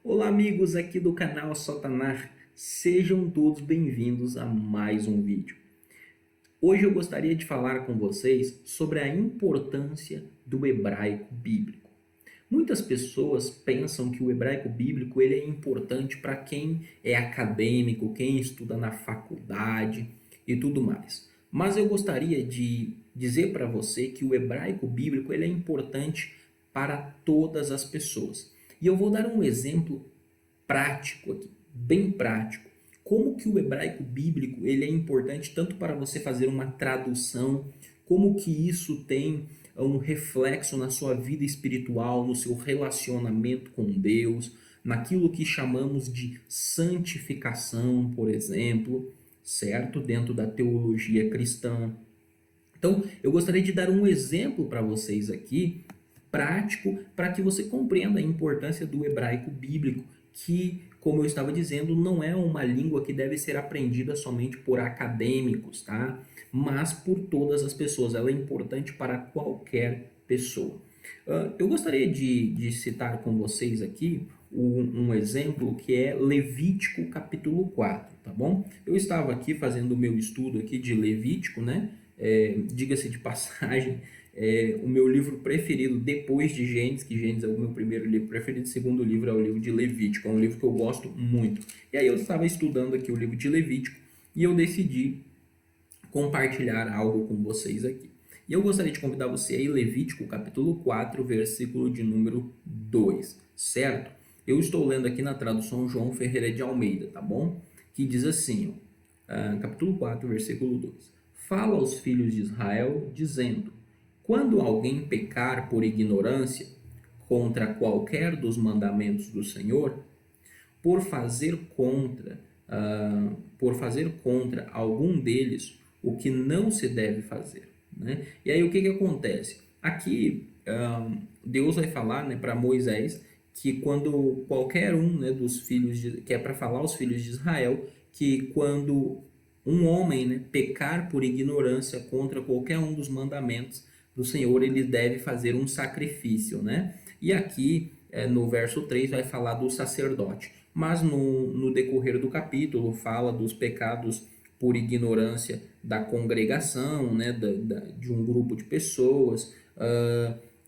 Olá, amigos aqui do canal Sotanar, sejam todos bem-vindos a mais um vídeo. Hoje eu gostaria de falar com vocês sobre a importância do hebraico bíblico. Muitas pessoas pensam que o hebraico bíblico ele é importante para quem é acadêmico, quem estuda na faculdade e tudo mais. Mas eu gostaria de dizer para você que o hebraico bíblico ele é importante para todas as pessoas. E eu vou dar um exemplo prático aqui, bem prático. Como que o hebraico bíblico ele é importante tanto para você fazer uma tradução, como que isso tem um reflexo na sua vida espiritual, no seu relacionamento com Deus, naquilo que chamamos de santificação, por exemplo, certo? Dentro da teologia cristã. Então, eu gostaria de dar um exemplo para vocês aqui, prático, para que você compreenda a importância do hebraico bíblico, que, como eu estava dizendo, não é uma língua que deve ser aprendida somente por acadêmicos, tá? Mas por todas as pessoas. Ela é importante para qualquer pessoa. Eu gostaria de citar com vocês aqui um exemplo que é Levítico capítulo 4, tá bom? Eu estava aqui fazendo o meu estudo aqui de Levítico, né? Diga-se de passagem, o meu livro preferido depois de Gênesis, que Gênesis é o meu primeiro livro preferido, o segundo livro é o livro de Levítico, é um livro que eu gosto muito. E aí eu estava estudando aqui o livro de Levítico e eu decidi compartilhar algo com vocês aqui. E eu gostaria de convidar você aí, Levítico capítulo 4, versículo de número 2, certo? Eu estou lendo aqui na tradução João Ferreira de Almeida, tá bom? Que diz assim, ó, capítulo 4, versículo 2. Fala aos filhos de Israel, dizendo: quando alguém pecar por ignorância contra qualquer dos mandamentos do Senhor, por fazer contra, por fazer contra algum deles o que não se deve fazer, né? E aí o que acontece? Aqui Deus vai falar, né, para Moisés que quando qualquer um, né, dos filhos que é para falar aos filhos de Israel que quando um homem, né, pecar por ignorância contra qualquer um dos mandamentos do Senhor, ele deve fazer um sacrifício, né? E aqui no verso 3 vai falar do sacerdote, mas no decorrer do capítulo fala dos pecados por ignorância da congregação, né, de um grupo de pessoas.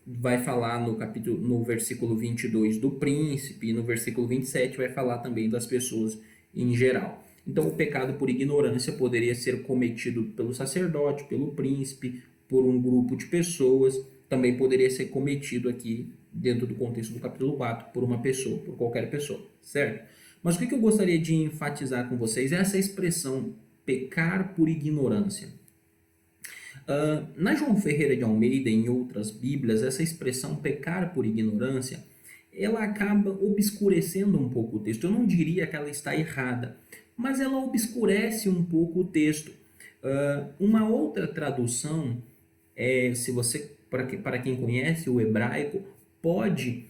Vai falar no capítulo, no versículo 22 do príncipe, e no versículo 27 vai falar também das pessoas em geral. Então, o pecado por ignorância poderia ser cometido pelo sacerdote, pelo príncipe, por um grupo de pessoas, também poderia ser cometido aqui, dentro do contexto do capítulo 4, por uma pessoa, por qualquer pessoa, certo? Mas o que eu gostaria de enfatizar com vocês é essa expressão pecar por ignorância. Na João Ferreira de Almeida e em outras bíblias, essa expressão pecar por ignorância, ela acaba obscurecendo um pouco o texto. Eu não diria que ela está errada, mas ela obscurece um pouco o texto. Uma outra tradução, se você, para quem conhece o hebraico, pode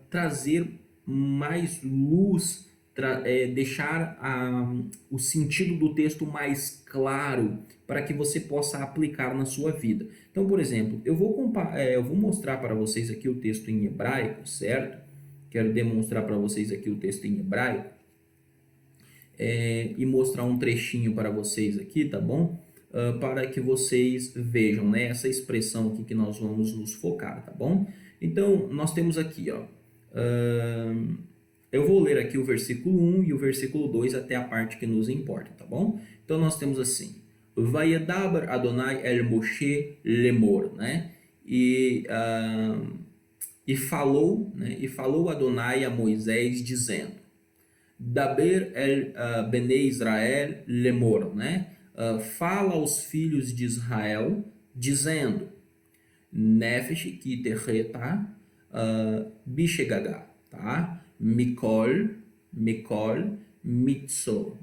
trazer mais luz, deixar o sentido do texto mais claro para que você possa aplicar na sua vida. Então, por exemplo, eu vou mostrar para vocês aqui o texto em hebraico, certo? Quero demonstrar para vocês aqui o texto em hebraico e mostrar um trechinho para vocês aqui, tá bom? Para que vocês vejam, né, essa expressão aqui que nós vamos nos focar, tá bom? Então, nós temos aqui, ó, eu vou ler aqui o versículo 1 e o versículo 2 até a parte que nos importa, tá bom? Então, nós temos assim, Vayedaber Adonai el Moshe lemor, né? E falou, né? E falou Adonai a Moisés dizendo, Daber el Bnei Israel lemor, né? Fala aos filhos de Israel, dizendo, Nefesh ki terreta bishegagá, tá? Mikol, Mitzo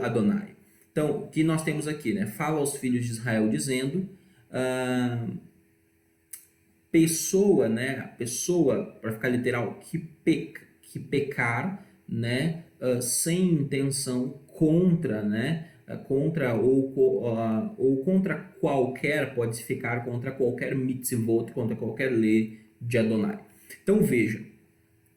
Adonai. Então, o que nós temos aqui, né? Fala aos filhos de Israel dizendo, pessoa, né? Pessoa, para ficar literal, que pecar, né? Sem intenção contra, né? Contra ou contra qualquer, pode ficar contra qualquer mitzvot, contra qualquer lei de Adonai. Então veja,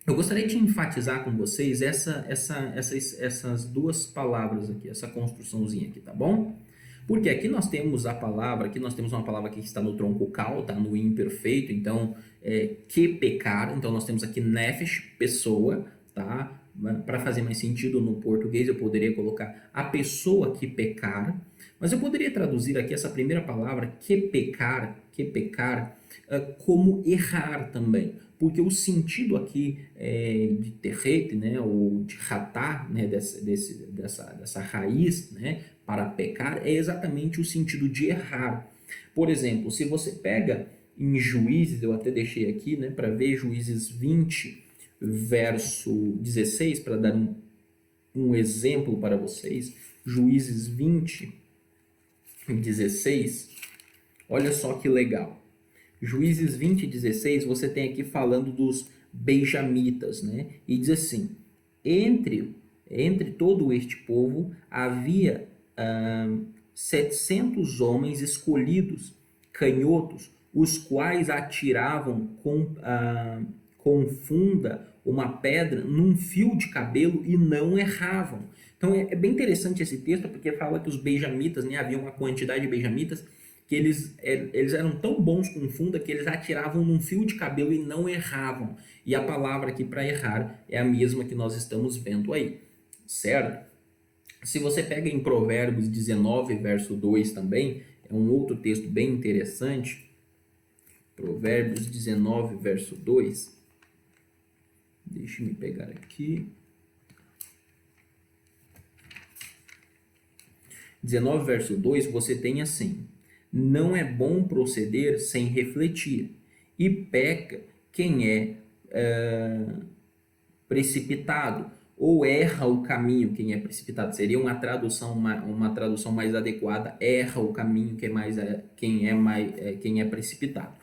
Eu gostaria de enfatizar com vocês essas duas palavras aqui, essa construçãozinha aqui, tá bom? Porque aqui nós temos a palavra, aqui nós temos uma palavra que está no tronco cal, tá no imperfeito, então que pecar, então nós temos aqui nefesh, pessoa, tá? Para fazer mais sentido no português eu poderia colocar a pessoa que pecar, mas eu poderia traduzir aqui essa primeira palavra, que pecar, como errar também, porque o sentido aqui de terrete, né, ou de ratar, né, dessa raiz, né, para pecar, é exatamente o sentido de errar. Por exemplo, se você pega em Juízes, eu até deixei aqui, né, para ver Juízes 20, verso 16, para dar um exemplo para vocês, Juízes 20, 16, olha só que legal. Juízes 20, 16, você tem aqui falando dos benjamitas, né? E diz assim, entre todo este povo havia 700 homens escolhidos, canhotos, os quais atiravam com funda uma pedra num fio de cabelo e não erravam. Então é bem interessante esse texto, porque fala que os benjamitas, né, havia uma quantidade de benjamitas que eles eram tão bons com funda que eles atiravam num fio de cabelo e não erravam. E a palavra aqui para errar é a mesma que nós estamos vendo aí, certo? Se você pega em Provérbios 19, verso 2 também, é um outro texto bem interessante. Provérbios 19, verso 2. Deixa eu pegar aqui. 19, verso 2, você tem assim: não é bom proceder sem refletir, e peca quem é precipitado, ou erra o caminho quem é precipitado. Seria uma tradução mais adequada, erra o caminho quem é precipitado.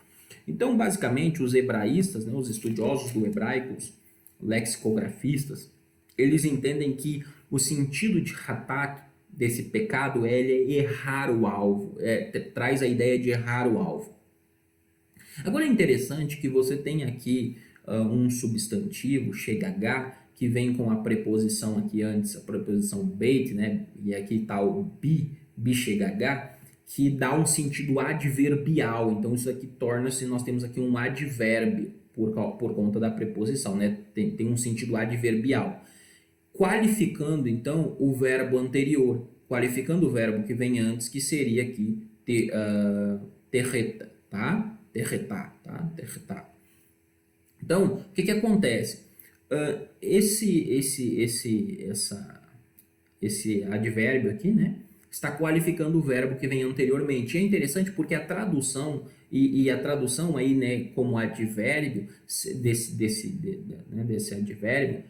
Então, basicamente, os hebraístas, né, os estudiosos do hebraico, os lexicografistas, eles entendem que o sentido de ratat, desse pecado, é errar o alvo, traz a ideia de errar o alvo. Agora é interessante que você tem aqui um substantivo, chegagá, que vem com a preposição aqui antes, a preposição beit, né? E aqui está o bichegagá, que dá um sentido adverbial. Então isso aqui torna-se, nós temos aqui um advérbio por conta da preposição, né? Tem um sentido adverbial. Qualificando então o verbo anterior, qualificando o verbo que vem antes, que seria aqui terreta, tá? Terretar, tá? Terretar. Então, o que acontece? Esse advérbio aqui, né, está qualificando o verbo que vem anteriormente. E é interessante porque a tradução, e a tradução aí, né, como advérbio, desse advérbio,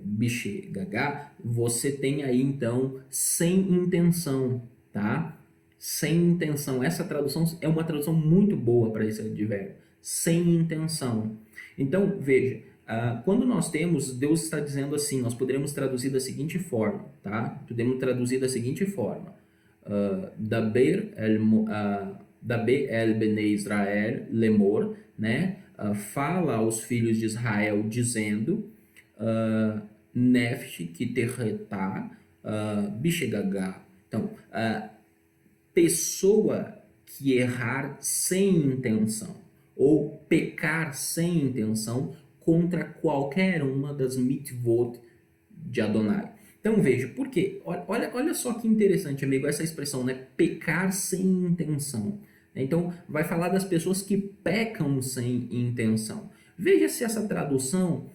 bichegagá, você tem aí então sem intenção, tá? Sem intenção. Essa tradução é uma tradução muito boa para esse advérbio. Sem intenção. Então, veja, quando nós temos, Deus está dizendo assim, nós poderemos traduzir da seguinte forma, tá? Podemos traduzir da seguinte forma. Daber el Bnei Israel lemor, né? Fala aos filhos de Israel dizendo, nefesh que terretá, bichegagá. Então, pessoa que errar sem intenção, ou pecar sem intenção contra qualquer uma das mitvot de Adonai. Então veja, por quê? Olha só que interessante, amigo, essa expressão, né? Pecar sem intenção. Então vai falar das pessoas que pecam sem intenção. Veja se essa tradução,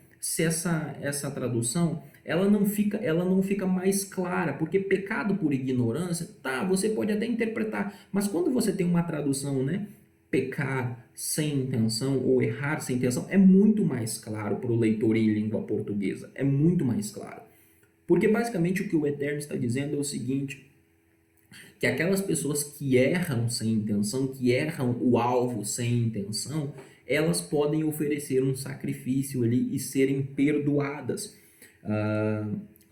essa tradução, ela não fica mais clara, porque pecado por ignorância, tá, você pode até interpretar, mas quando você tem uma tradução, né? Pecar sem intenção ou errar sem intenção, é muito mais claro para o leitor em língua portuguesa, é muito mais claro. Porque basicamente o que o Eterno está dizendo é o seguinte, que aquelas pessoas que erram sem intenção, que erram o alvo sem intenção, elas podem oferecer um sacrifício ali e serem perdoadas.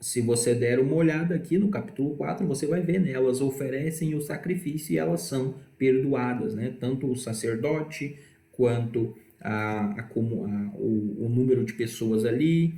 Se você der uma olhada aqui no capítulo 4, você vai ver, né? Elas oferecem o sacrifício e elas são perdoadas, né? Tanto o sacerdote quanto o número de pessoas ali,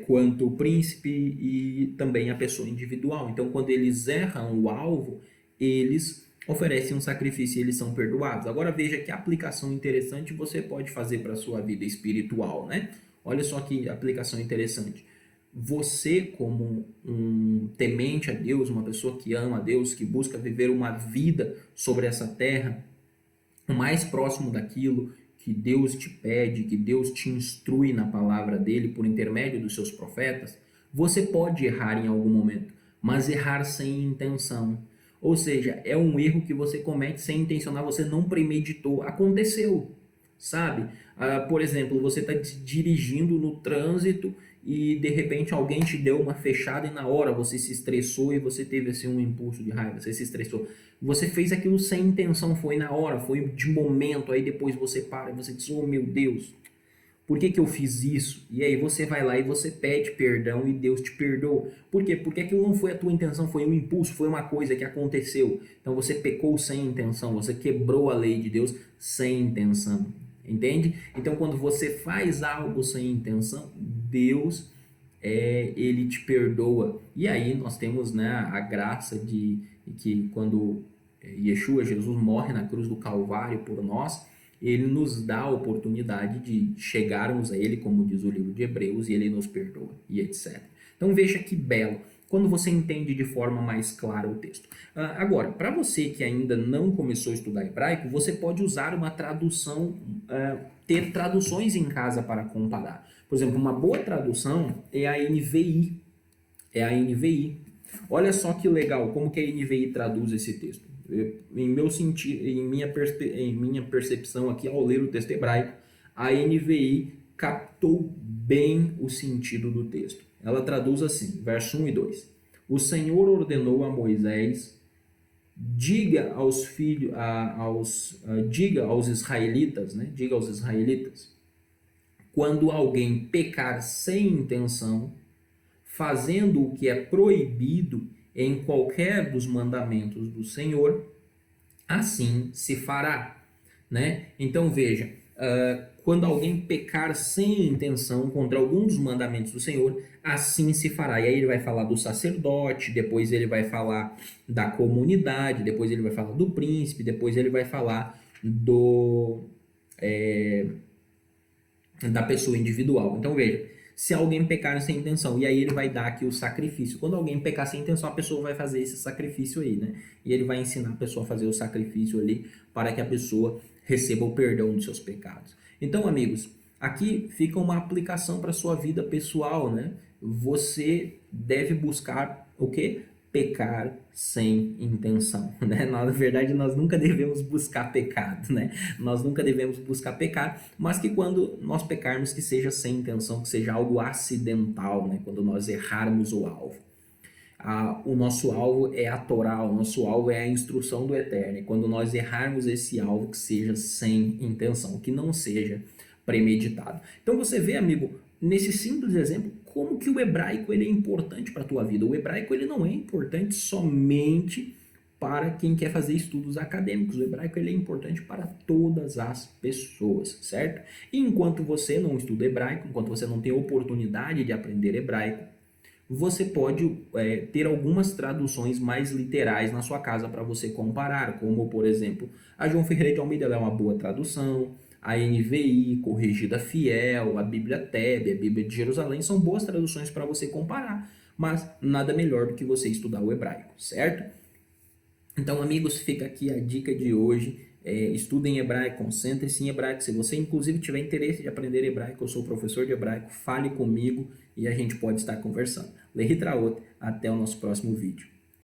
quanto o príncipe e também a pessoa individual. Então, quando eles erram o alvo, eles oferecem um sacrifício e eles são perdoados. Agora veja que aplicação interessante você pode fazer para a sua vida espiritual, né? Olha só que aplicação interessante. Você, como um temente a Deus, uma pessoa que ama a Deus, que busca viver uma vida sobre essa terra, o mais próximo daquilo que Deus te pede, que Deus te instrui na palavra dele por intermédio dos seus profetas, você pode errar em algum momento, mas errar sem intenção. Ou seja, é um erro que você comete sem intencionar, você não premeditou, aconteceu, sabe? Por exemplo, você está dirigindo no trânsito e de repente alguém te deu uma fechada e na hora você se estressou e você teve assim um impulso de raiva, você se estressou. Você fez aquilo sem intenção, foi na hora, foi de momento, aí depois você para e você diz, oh meu Deus, por que eu fiz isso? E aí você vai lá e você pede perdão e Deus te perdoa. Por quê? Porque aquilo não foi a tua intenção, foi um impulso, foi uma coisa que aconteceu. Então você pecou sem intenção, você quebrou a lei de Deus sem intenção. Entende? Então quando você faz algo sem intenção, Deus ele te perdoa. E aí nós temos, né, a graça de que quando Yeshua, Jesus, morre na cruz do Calvário por nós, ele nos dá a oportunidade de chegarmos a ele, como diz o livro de Hebreus, e ele nos perdoa, e etc. Então veja que belo, quando você entende de forma mais clara o texto. Agora, para você que ainda não começou a estudar hebraico, você pode usar uma tradução, ter traduções em casa para comparar. Por exemplo, uma boa tradução é a NVI. É a NVI. Olha só que legal, como que a NVI traduz esse texto. Em meu sentido, em minha percepção aqui ao ler o texto hebraico, a NVI captou bem o sentido do texto. Ela traduz assim, verso 1 e 2. O Senhor ordenou a Moisés, diga aos israelitas, né? Diga aos israelitas, quando alguém pecar sem intenção, fazendo o que é proibido em qualquer dos mandamentos do Senhor, assim se fará, né? Então veja, quando alguém pecar sem intenção contra algum dos mandamentos do Senhor, assim se fará. E aí ele vai falar do sacerdote, depois ele vai falar da comunidade, depois ele vai falar do príncipe, depois ele vai falar da pessoa individual. Então veja, se alguém pecar sem intenção, e aí ele vai dar aqui o sacrifício. Quando alguém pecar sem intenção, a pessoa vai fazer esse sacrifício aí, né? E ele vai ensinar a pessoa a fazer o sacrifício ali para que a pessoa receba o perdão dos seus pecados. Então, amigos, aqui fica uma aplicação para a sua vida pessoal, né? Você deve buscar o quê? Pecar sem intenção, né? Na verdade, nós nunca devemos buscar pecado, né? Nós nunca devemos buscar pecar, mas que quando nós pecarmos, que seja sem intenção, que seja algo acidental, né? Quando nós errarmos o alvo. O nosso alvo é a Torá, o nosso alvo é a instrução do Eterno. E quando nós errarmos esse alvo, que seja sem intenção, que não seja premeditado. Então você vê, amigo, nesse simples exemplo, como que o hebraico ele é importante para a tua vida. O hebraico ele não é importante somente para quem quer fazer estudos acadêmicos. O hebraico ele é importante para todas as pessoas, certo? E enquanto você não estuda hebraico, enquanto você não tem oportunidade de aprender hebraico, você pode ter algumas traduções mais literais na sua casa para você comparar, como, por exemplo, a João Ferreira de Almeida é uma boa tradução, a NVI, Corrigida Fiel, a Bíblia Tebe, a Bíblia de Jerusalém, são boas traduções para você comparar, mas nada melhor do que você estudar o hebraico, certo? Então, amigos, fica aqui a dica de hoje. Estudem hebraico, concentre-se em hebraico. Se você, inclusive, tiver interesse de aprender hebraico, eu sou professor de hebraico, fale comigo e a gente pode estar conversando. Lehitraot, até o nosso próximo vídeo.